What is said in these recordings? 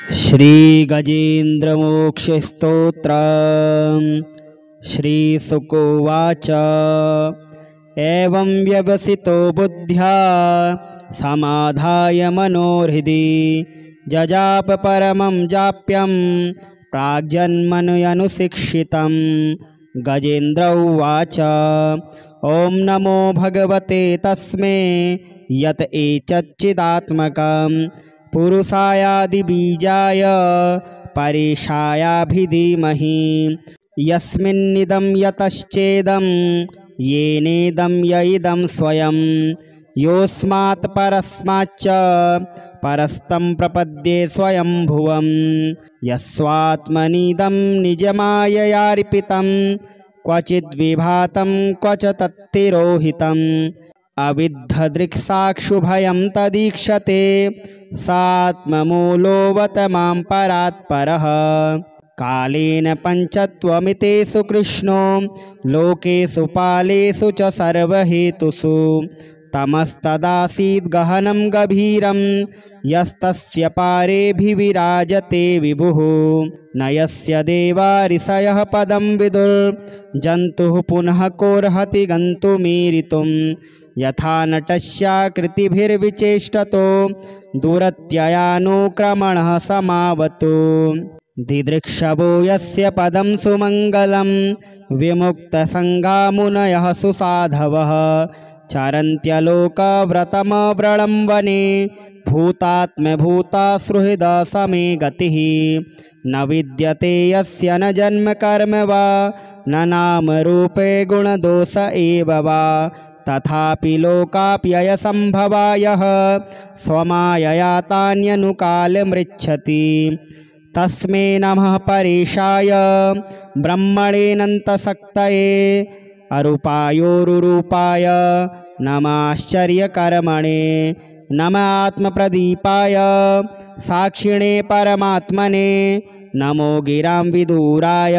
श्रीगजेन्द्रमोक्षस्तोत्रम् श्रीशुकोवाच। एवं व्यवसितो बुद्ध्या समाधाय मनोहृदि जजाप परमं जाप्यं प्राग्जन्मन्यनुशिक्षितं। गजेन्द्र उवाच। ॐ नमो भगवते तस्मै यत एतच्चिदात्मकं पुरुषायादिबीजाय परेशायाभिधीमहि। यस्मिन्निदं यतश्चेदं येनेदं य इदं स्वयं योऽस्मात् परस्माच्च परस्तं प्रपद्ये स्वयंभुवं। यस्वात्मनिदं निजमाययार्पितं क्वचिद्विभातं क्वच तत्तिरोहितम्। अविद्धदृक्साक्षुभयं तदीक्षते सात्ममूलोऽवत मां परात्परः। कालेन पञ्चत्वमितेषु कृष्णो लोकेषु पालेषु च सर्वहेतुषु। तमस्तदासीद् गहनं गभीरं यस्तस्य पारेऽभिविराजते विभुः। न यस्य देवा ऋषयः पदं विदुर्जन्तुः पुनः कोऽर्हति गन्तुमीरितुं। यथा नटस्याकृतिभिर्विचेष्टतो दुरत्ययानुक्रमणः समावतु। दिदृक्षवो यस्य पदं सुमङ्गलं विमुक्तसङ्गा मुनयः सुसाधवः। चरन्त्यलोकव्रतमव्रणं वने भूतात्मभूता सुहृदा समे गतिः। न विद्यते यस्य न जन्म कर्म वा न नाम रूपे गुणदोष एव वा। तथापि लोकाप्ययसम्भवायः स्वमायया तान्यनुकालमृच्छति। तस्मै नमः परेशाय ब्रह्मणेऽनन्तशक्तये अरूपायोरुरूपाय नमाश्चर्यकर्मणे। नमः आत्मप्रदीपाय साक्षिणे परमात्मने। नमो गिरां विदूराय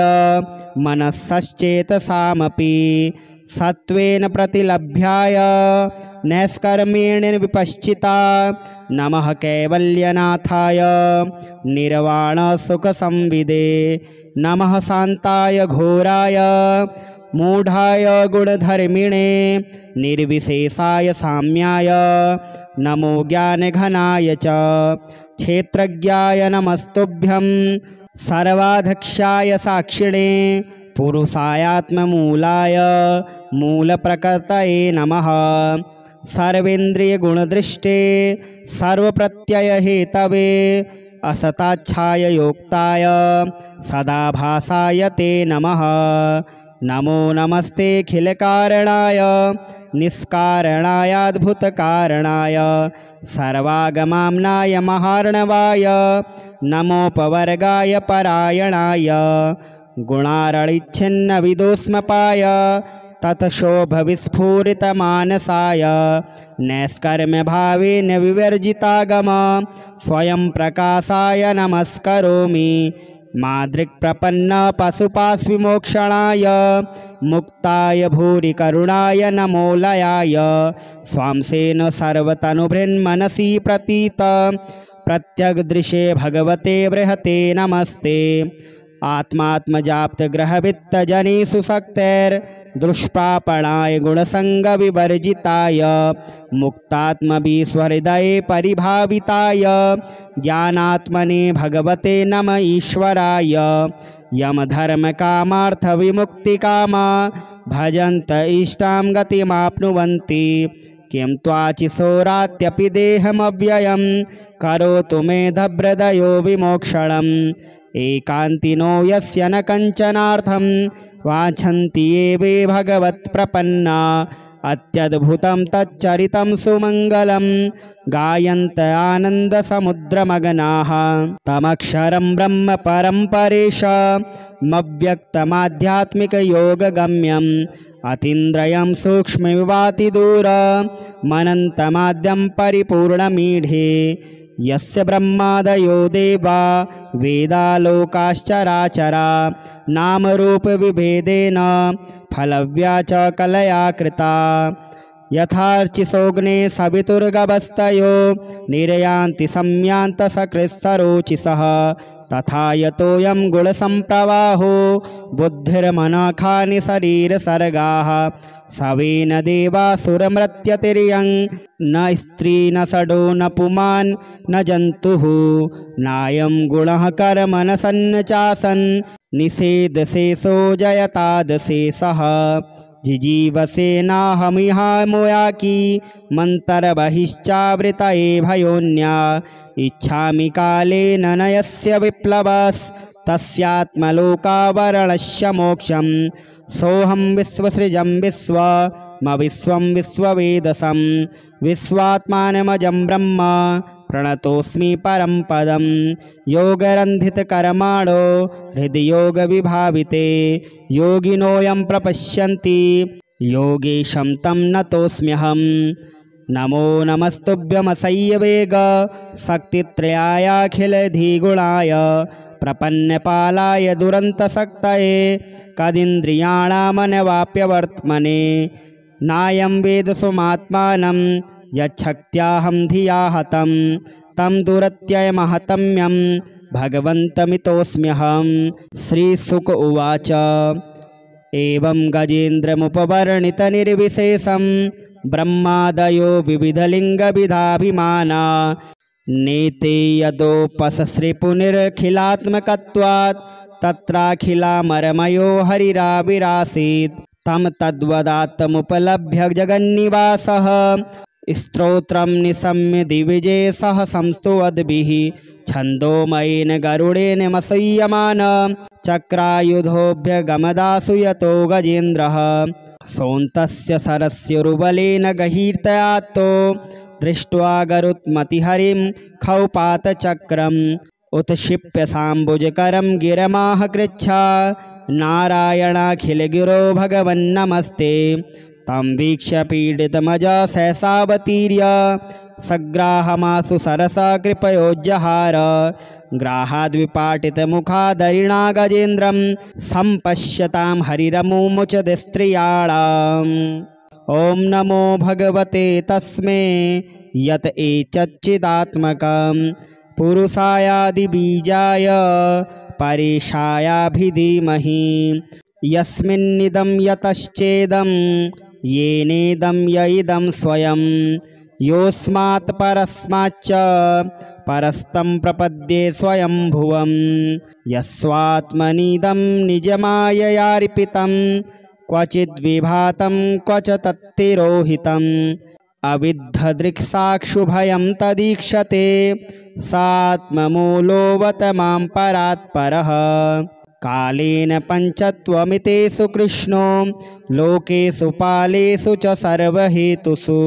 मनसश्चेतसामपि सत्त्वेन प्रतिलभ्याय नैष्कर्म्येण विपश्चिता। नमः कैवल्यनाथाय निर्वाणसुखसंविदे। नमः शान्ताय घोराय मूढाय गुणधर्मिणे निर्विशेषाय साम्याय। नमो ज्ञानघनाय च क्षेत्रज्ञाय नमस्तुभ्यं सर्वाध्यक्षाय साक्षिणे पुरुषायात्ममूलाय मूलप्रकृतये नमः। सर्वेन्द्रियगुणदृष्टे सर्वप्रत्ययहेतवे असताच्छाय योक्ताय सदाभासाय ते नमः। नमो नमस्तेऽखिलकारणाय निष्कारणायाद्भुतकारणाय सर्वागमाम्नाय महार्णवाय। नमोपवर्गाय परायणाय गुणारणिच्छिन्नविदोष्मपाय तत्शोभविस्फुरितमानसाय। नैष्कर्म्यभावेन विवर्जितागम स्वयं प्रकाशाय नमस्करोमि। मादृक्प्रपन्न पशुपाश्विमोक्षणाय मुक्ताय भूरि करुणाय नमोलयाय। स्वांसेन सर्वतनुभृन्मनसि प्रतीत प्रत्यग्दृशे भगवते बृहते नमस्ते। आत्मात्मजाप्तग्रहवित्तजनेषु शक्तेर्दुष्प्रापणाय गुणसङ्गविवर्जिताय मुक्तात्मविश्वहृदये परिभाविताय ज्ञानात्मने भगवते नम ईश्वराय। यमधर्मकामार्थविमुक्तिकामा भजन्त इष्टां गतिमाप्नुवन्ति। किं त्वाचिशोरात्यपि देहमव्ययं करोतु मेधभृदयो विमोक्षणम्। एकान्तिनो यस्य न कञ्चनार्थं वाञ्छन्ति ये वे भगवत्प्रपन्ना। अत्यद्भुतं तच्चरितं सुमङ्गलं गायन्त आनन्दसमुद्रमग्नाः। तमक्षरं ब्रह्म परं परेशमव्यक्तमाध्यात्मिकयोगगम्यम्। अतीन्द्रियं सूक्ष्मविवातिदूरमनन्तमाद्यं परिपूर्णमीढे। यस्य ब्रह्मादयो देवा वेदालोकाश्चराचरा नामरूपविभेदेन फलव्या च कलया कृता। यथार्चिसोऽग्ने सवितुर्गवस्तयो निर्यान्ति सम्यान्तसकृत्सरोचिषः तथा यतोऽयं गुणसम्प्रवाहो बुद्धिर्मनखानि शरीरसर्गाः सवेन देवासुरमृत्यतिर्यं न स्त्री न षडो न पुमान् न जन्तुः नायं गुणः कर्म न सन्न चासन् निषेधशेषो जयतादशेषः जिजीवसेनाहमिहामोयाकी मन्तरबहिश्चावृतये भयोन्या इच्छामि कालेन न यस्य विप्लवस्तस्यात्मलोकावरणस्य मोक्षं सोऽहं विश्वसृजं विश्वं विश्ववेदसं विश्वात्मानमजं ब्रह्म प्रणतोऽस्मि परं पदं योगरन्धितकर्माणो हृदयोगविभाविते योगिनोऽयं प्रपश्यन्ति योगीशं तं नतोऽस्म्यहं नमो नमस्तुभ्यमसह्यवेग शक्तित्रयायाखिलधिगुणाय प्रपन्नपालाय दुरन्तशक्तये कदिन्द्रियाणामनवाप्यवर्त्मने नायं वेदसुमात्मानं यच्छक्त्याहं धिया हतं तं दुरत्ययमहतम्यं भगवन्तमितोऽस्म्यहं। श्रीशुक उवाच एवं गजेन्द्रमुपवर्णितनिर्विशेषं ब्रह्मादयो विविधलिङ्गविधाभिमाना नेते यदोपसश्रीपुनिरखिलात्मकत्वात् तत्राखिलामरमयो हरिराविरासीत् तं तद्वदात्तमुपलभ्य जगन्निवासः स्तोत्रं निशम्य दिविजय सह संस्तुवद्भिः छन्दोमयेन गरुडेन मसह्यमान चक्रायुधोऽभ्यगमदासु यतो गजेन्द्रः सोऽन्तस्य सरस्योरुबलेन गहीर्तयात्तो दृष्ट्वा गरुत्मतिहरिं खौपातचक्रम् उत्क्षिप्य साम्बुजकरं गिरमाह कृच्छा नारायणाखिलगिरो भगवन्नमस्ते तं वीक्ष्य पीडितमजा सहसावतीर्य सग्राहमासु सरसा कृपयोज्जहार ग्राहाद्विपाटितमुखादरिणा गजेन्द्रं सम्पश्यतां हरिरमुमुच स्त्रियाणाम्। ॐ नमो भगवते तस्मै यत एतच्चिदात्मकं पुरुषायादिबीजाय परेशायाभिधीमहि यस्मिन्निदं यतश्चेदं येनेदं य इदं स्वयं योऽस्मात् परस्माच्च परस्तं प्रपद्ये स्वयंभुवं यस्वात्मनीदं निजमाययार्पितं क्वचिद्विभातं क्वच तत्तिरोहितम् अविद्धदृक्साक्षुभयं तदीक्षते सात्ममूलोऽवत मां परात्परः कालेन पञ्चत्वमितेषु कृष्णो लोकेषु पालेषु च सर्वहेतुषु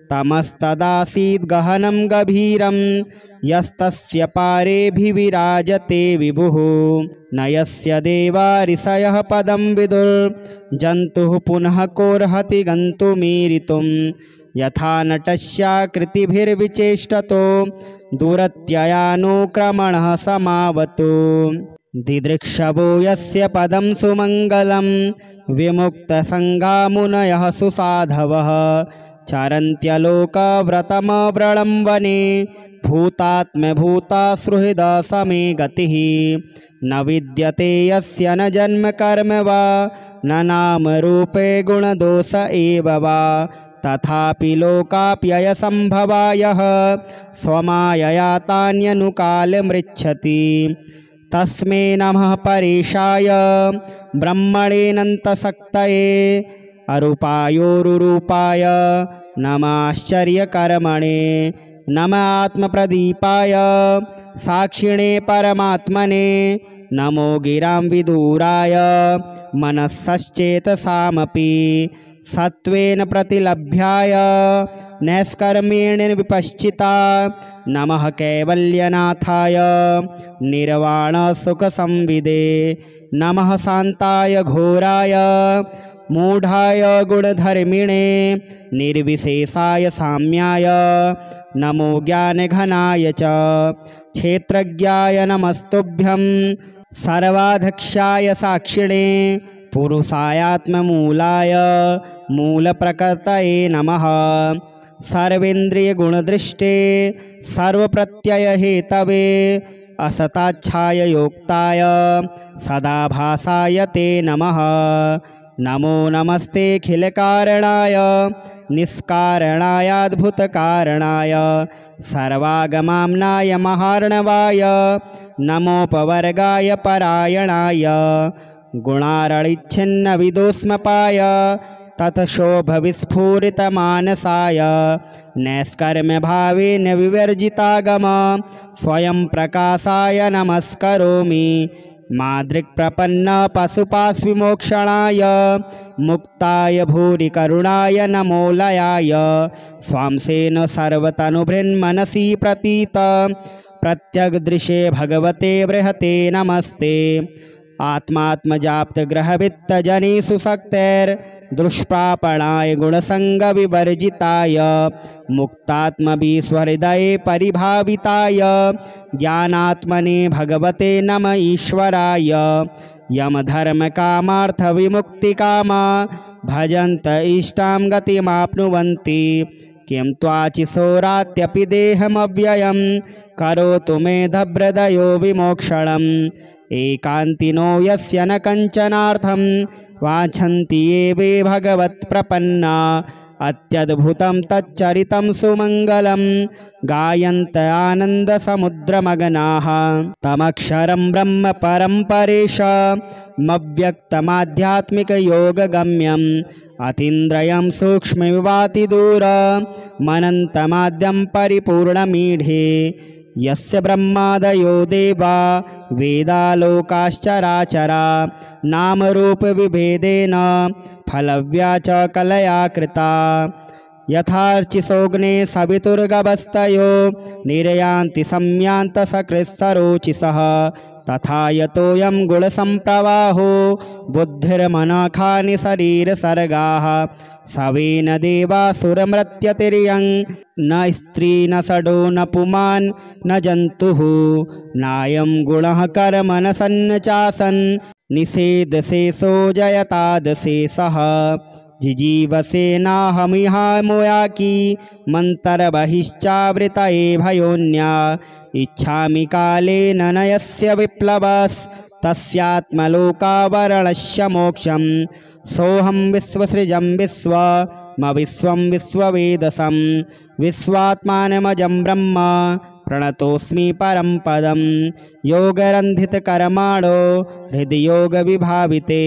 तमस्तदासीद् गहनं गभीरं यस्तस्य पारेऽभिविराजते विभुः न यस्य देवा ऋषयः पदं विदुर्जन्तुः पुनः कोर्हति गन्तुमीरितुं यथा नटस्याकृतिभिर्विचेष्टतो दुरत्ययानुक्रमणः समावतु दिदृक्षवो यस्य पदं सुमङ्गलं विमुक्तसङ्गामुनयः सुसाधवः चरन्त्यलोकव्रतमव्रणं वने भूतात्मभूता सुहृदा समे गतिः न विद्यते यस्य न जन्म कर्म वा न नाम रूपे गुणदोष एव वा तथापि लोकाप्ययसम्भवायः स्वमायया तान्यनुकालमृच्छति तस्मै नमः परेशाय ब्रह्मणेऽनन्तशक्तये अरूपायोरुरूपाय नमाश्चर्यकर्मणे नमः आत्मप्रदीपाय साक्षिणे परमात्मने नमो गिरां विदूराय मनस्सश्चेतसामपि सत्त्वेन प्रतिलभ्याय नैष्कर्म्येण विपश्चिता नमः कैवल्यनाथाय निर्वाणसुखसंविदे नमः शान्ताय घोराय मूढाय गुणधर्मिणे निर्विशेषाय साम्याय नमो ज्ञानघनाय च क्षेत्रज्ञाय नमस्तुभ्यं सर्वाध्यक्षाय साक्षिणे पुरुषायात्ममूलाय मूलप्रकृतये नमः। सर्वेन्द्रियगुणदृष्टे सर्वप्रत्ययहेतवे असताच्छाययोक्ताय सदाभासाय ते नमः। नमो नमस्तेऽखिलकारणाय निष्कारणायाद्भुतकारणाय सर्वागमाम्नाय महार्णवाय नमोपवर्गाय परायणाय गुणारळिच्छिन्नविदोष्मपाय तत्शोभविस्फुरितमानसाय नैष्कर्म्यभावेन विवर्जितागम स्वयं प्रकाशाय नमस्करोमि। मादृक्प्रपन्न पशुपाश्विमोक्षणाय मुक्ताय भूरि करुणाय नमोलयाय स्वांसेन सर्वतनुभृन्मनसि प्रतीत प्रत्यग्दृशे भगवते बृहते नमस्ते। आत्मात्मजाप्तग्रहवित्तजनेषु शक्तेर्दुष्प्रापणाय गुणसङ्गविवर्जिताय मुक्तात्मविस्वहृदये परिभाविताय ज्ञानात्मने भगवते नम ईश्वराय। यमधर्मकामार्थविमुक्तिकामा भजन्त इष्टां गतिमाप्नुवन्ति किं त्वाचिसोरात्यपि देहमव्ययं करोतु मेधभृदयो विमोक्षणम्। एकान्तिनो यस्य न कञ्चनार्थं वाञ्छन्ति ये वे भगवत्प्रपन्ना अत्यद्भुतं तच्चरितं सुमङ्गलं गायन्त आनन्दसमुद्रमग्नाः तमक्षरं ब्रह्म परं परेशमव्यक्तमाध्यात्मिकयोगगम्यम् अतीन्द्रियं सूक्ष्ममिवातिदूरमनन्तमाद्यं परिपूर्णमीढे यस्य ब्रह्मादयो देवा वेदालोकाश्चराचरा नामरूपविभेदेन फलव्या च कलया कृता। यथार्चिसोऽग्ने सवितुर्गवस्तयो निर्यान्ति सम्यान्तसकृत्सरोचिषः तथा यतोऽयं गुणसम्प्रवाहो बुद्धिर्मनखानि शरीरसर्गाः सवेन देवासुरमृत्यतिर्यं न स्त्री न षडो न पुमान् न जन्तुः नायं गुणः कर्म न सन्न चासन् निषेधशेषो जयतादशेषः जिजीवसे नाहमिहामोयाकी मन्तर्बहिश्चावृतये भयोन्या इच्छामि कालेन न यस्य विप्लवस्तस्यात्मलोकावरणस्य मोक्षं सोऽहं विश्वसृजं विश्वं विश्ववेदसं विश्वात्मानमजं ब्रह्म प्रणतोऽस्मि परं पदं योगरन्धितकर्माणो हृदि योगविभाविते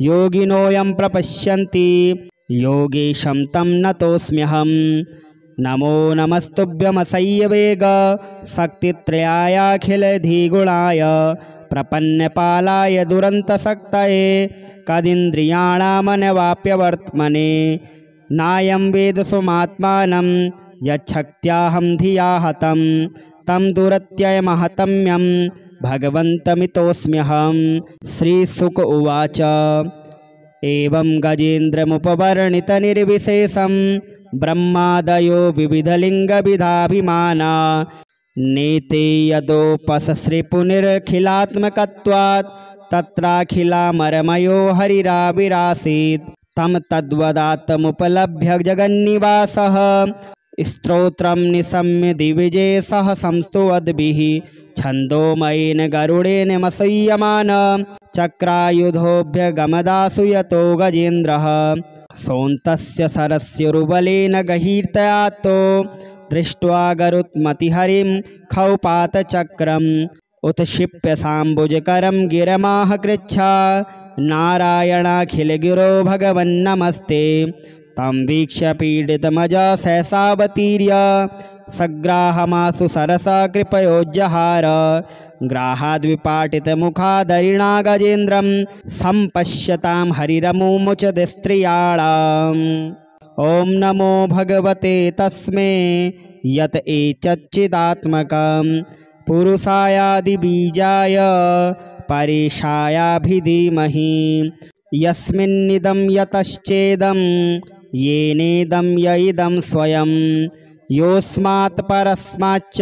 योगिनोऽयं प्रपश्यन्ति योगीशं तं नतोऽस्म्यहम्। नमो नमस्तुभ्यमसह्यवेग शक्तित्रयायाखिलधिगुणाय प्रपन्नपालाय दुरन्तशक्तये कदिन्द्रियाणामनवाप्यवर्त्मने नायं वेदसुमात्मानं यच्छक्त्याहं धिया हतं तं दुरत्ययमहतम्यं भगवन्तमितोऽस्म्यहं। श्रीशुक उवाच एवं गजेन्द्रमुपवर्णितनिर्विशेषं ब्रह्मादयो विविधलिङ्गविधाभिमाना नेते यदोपससृपुनिरखिलात्मकत्वात् तत्राखिलामरमयो हरिराविरासीत् तं तद्वदात्तमुपलभ्य जगन्निवासः स्तोत्रं निशम्य दिविजय सह संस्तुवद्भिः छन्दोमयेन गरुडेन मसह्यमान चक्रायुधोऽभ्यगमदासु यतो गजेन्द्रः सोऽन्तस्य सरस्योरुबलेन गहीर्तयातो दृष्ट्वा गरुत्मतिहरिं खौपातचक्रम् उत्क्षिप्य साम्बुजकरं गिरमाह कृच्छा नारायणाखिलगिरो भगवन्नमस्ते तं वीक्ष्य पीडितमजा सहसावतीर्य सग्राहमासु सरसा कृपयोज्जहार ग्राहाद्विपाटितमुखादरिणा गजेन्द्रं सम्पश्यतां हरिरमुमुचद स्त्रियाणाम्। ॐ नमो भगवते तस्मै यत एतच्चिदात्मकं पुरुषायादिबीजाय परेशायाभिधीमहि यस्मिन्निदं यतश्चेदं येनेदं य इदं स्वयं योऽस्मात् परस्माच्च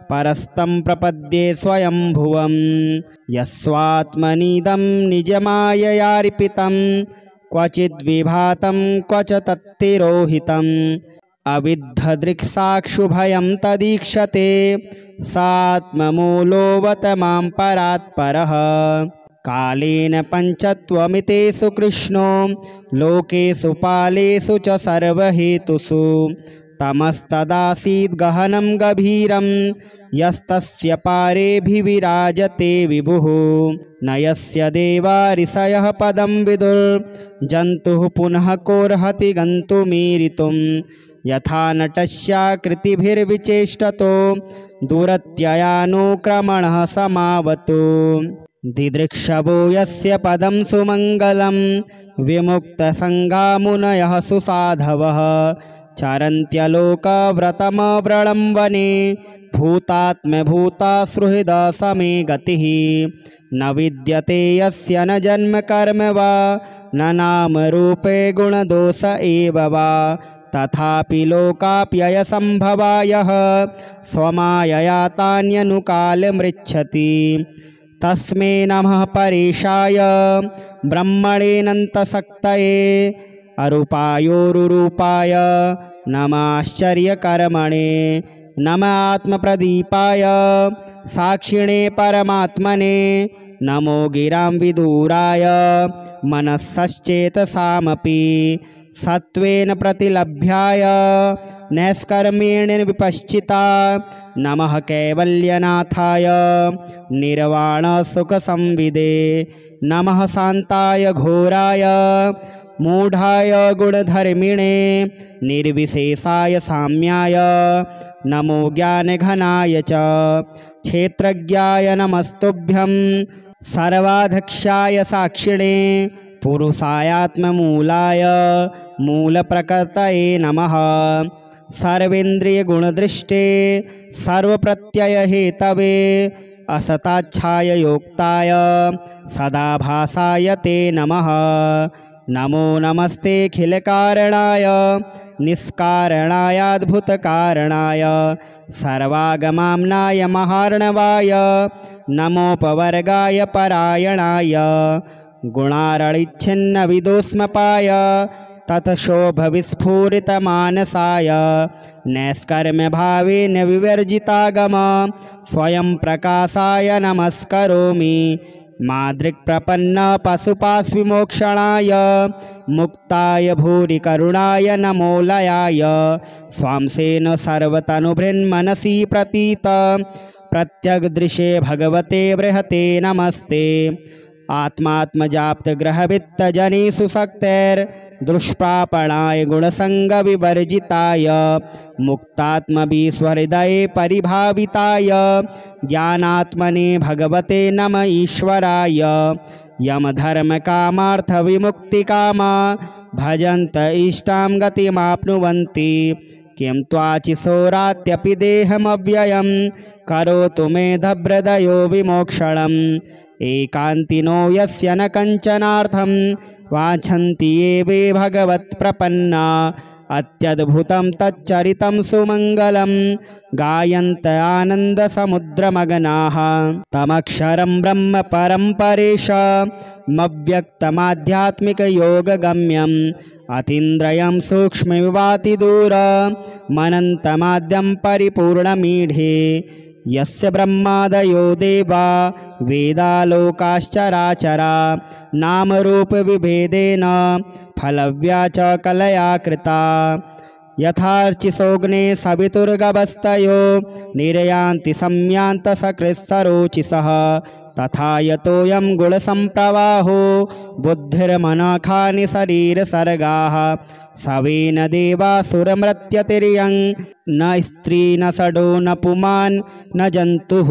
परस्तं प्रपद्ये स्वयंभुवं यस्वात्मनिदं निजमाययार्पितं क्वचिद्विभातं क्वच तत्तिरोहितम् अविद्धदृक्साक्षुभयं तदीक्षते सात्ममूलोऽवत मां परात्परः कालेन पञ्चत्वमितेषु कृष्णो लोकेषु पालेषु च सर्वहेतुषु तमस्तदासीद् गहनं गभीरं यस्तस्य पारेऽभिविराजते विभुः न यस्य देवा ऋषयः पदं विदुर्जन्तुः पुनः कोर्हति गन्तुमीरितुं यथा नटस्याकृतिभिर्विचेष्टतो दुरत्ययानुक्रमणः समावतु दिदृक्षवो यस्य पदं सुमङ्गलं विमुक्तसङ्गा मुनयः सुसाधवः चरन्त्यलोकव्रतमव्रणं वने भूतात्मभूता सुहृदा समे गतिः न विद्यते यस्य न जन्म कर्म वा न नाम रूपे गुणदोष एव वा तथापि लोकाप्ययसम्भवायः स्वमायया तान्यनुकालमृच्छति तस्मै नमः परेशाय ब्रह्मणेऽनन्तशक्तये अरूपायोरुरूपाय नमाश्चर्यकर्मणे नम आत्मप्रदीपाय साक्षिणे परमात्मने नमो गिरां विदूराय मनस्सश्चेतसामपि सत्त्वेन प्रतिलभ्याय नैष्कर्म्येण विपश्चिता नमः कैवल्यनाथाय निर्वाणसुखसंविदे नमः शान्ताय घोराय मूढाय गुणधर्मिणे निर्विशेषाय साम्याय नमो ज्ञानघनाय च क्षेत्रज्ञाय नमस्तुभ्यं सर्वाध्यक्षाय साक्षिणे पुरुषायात्ममूलाय मूलप्रकृतये नमः सर्वेन्द्रियगुणदृष्टे सर्वप्रत्ययहेतवे असताच्छाय योक्ताय सदाभासाय ते नमः नमो नमस्तेऽखिलकारणाय निष्कारणायाद्भुतकारणाय सर्वागमाम्नाय महार्णवाय नमोपवर्गाय परायणाय गुणारळिच्छिन्नविदोष्मपाय ततशोभविस्फुरितमानसाय नैष्कर्म्यभावेन विवर्जितागम स्वयं प्रकाशाय नमस्करोमि मादृक्प्रपन्न पशुपाश्विमोक्षणाय मुक्ताय भूरिकरुणाय नमोलयाय स्वांसेन सर्वतनुभृन्मनसि प्रतीत प्रत्यग्दृशे भगवते बृहते नमस्ते आत्मात्मजाप्तग्रहवित्तजनेषु शक्तेर्दुष्प्रापणाय गुणसङ्गविवर्जिताय मुक्तात्मविस्वहृदये परिभाविताय ज्ञानात्मने भगवते नम ईश्वराय यमधर्मकामार्थविमुक्तिकामा भजन्त इष्टां गतिमाप्नुवन्ति किं त्वाचिसोरात्यपि देहमव्ययं करोतु मेधभृदयो विमोक्षणम् एकान्तिनो यस्य न कञ्चनार्थं वाञ्छन्ति ये वे भगवत्प्रपन्ना अत्यद्भुतं तच्चरितं सुमङ्गलं गायन्त आनन्दसमुद्रमगनाः तमक्षरं ब्रह्म परं परेशमव्यक्तमाध्यात्मिकयोगगम्यम् अतीन्द्रियं सूक्ष्ममिवातिदूरमनन्तमाद्यं परिपूर्णमीढे यस्य ब्रह्मादयो देवा वेदालोकाश्चराचरा नामरूपविभेदेन फलव्या च कलया कृता यथार्चिसोऽग्ने सवितुर्गवस्तयो निर्यान्ति सम्यान्तसकृत्सरोचिषः तथा यतोऽयं गुणसम्प्रवाहो बुद्धिर्मनखानि शरीरसर्गाः सवेन देवासुरमृत्यतिर्यं न स्त्री न षडो न पुमान् न जन्तुः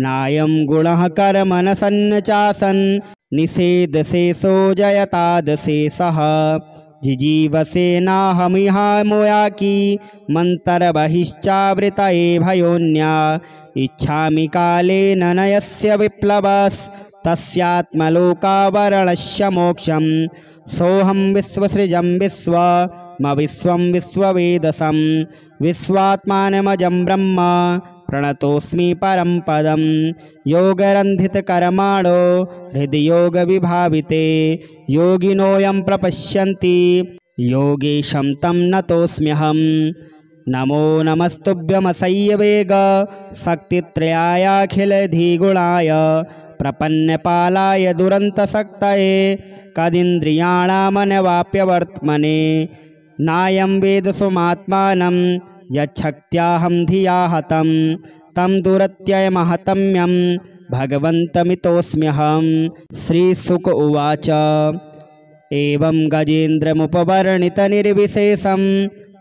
नायं गुणः कर्म न सन्न चासन् निषेधशेषो जयतादशेषः जिजीवसेनाहमिहामोयाकी मन्तरबहिश्चावृतये भयोन्या इच्छामि कालेन न यस्य विप्लवस्तस्यात्मलोकावरणस्य मोक्षं सोऽहं विश्वसृजं विश्वं विश्ववेदसं विश्वात्मानमजं ब्रह्म प्रणतोऽस्मि परं पदं योगरन्धितकर्माणो हृदयोगविभाविते योगिनोऽयं प्रपश्यन्ति योगीशं तं नतोऽस्म्यहं। नमो नमस्तुभ्यमसह्यवेग शक्तित्रयायाखिलधिगुणाय प्रपन्नपालाय दुरन्तशक्तये कदिन्द्रियाणामनवाप्यवर्त्मने नायं वेद स्वमात्मानं यच्छक्त्याहं धिया हतं तं दुरत्ययमहतम्यं भगवन्तमितोऽस्म्यहं। श्रीशुक उवाच एवं गजेन्द्रमुपवर्णितनिर्विशेषं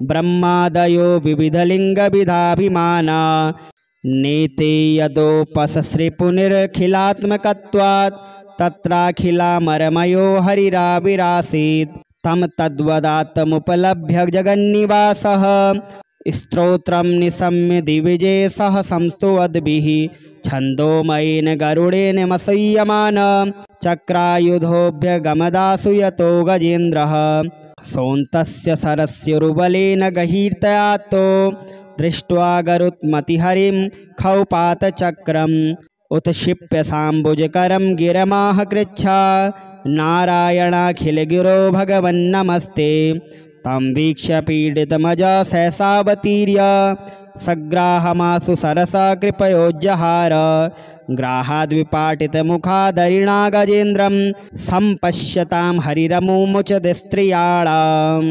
ब्रह्मादयो विविधलिङ्गविधाभिमाना नेते यदोपससृपुनिरखिलात्मकत्वात् तत्राखिलामरमयो हरिराविरासीत् तं तद्वदात्तमुपलभ्य जगन्निवासः स्तोत्रं निशम्य दिविजयसः संस्तुवद्भिः छन्दोमयेन गरुडेन मसह्यमान चक्रायुधोऽभ्यगमदासु यतो गजेन्द्रः सोऽन्तस्य सरस्योरुबलेन गहीर्तयातो दृष्ट्वा गरुत्मतिहरिं खौपातचक्रम् उत्क्षिप्य साम्बुजकरं गिरमाह कृच्छा नारायणाखिलगिरो भगवन्नमस्ते तं वीक्ष्य पीडितमजा सहसावतीर्य सग्राहमासु सरसा कृपयोज्जहार ग्राहाद्विपाटितमुखादरिणा गजेन्द्रं सम्पश्यतां हरिरमुमुचदस्त्रियाणाम्।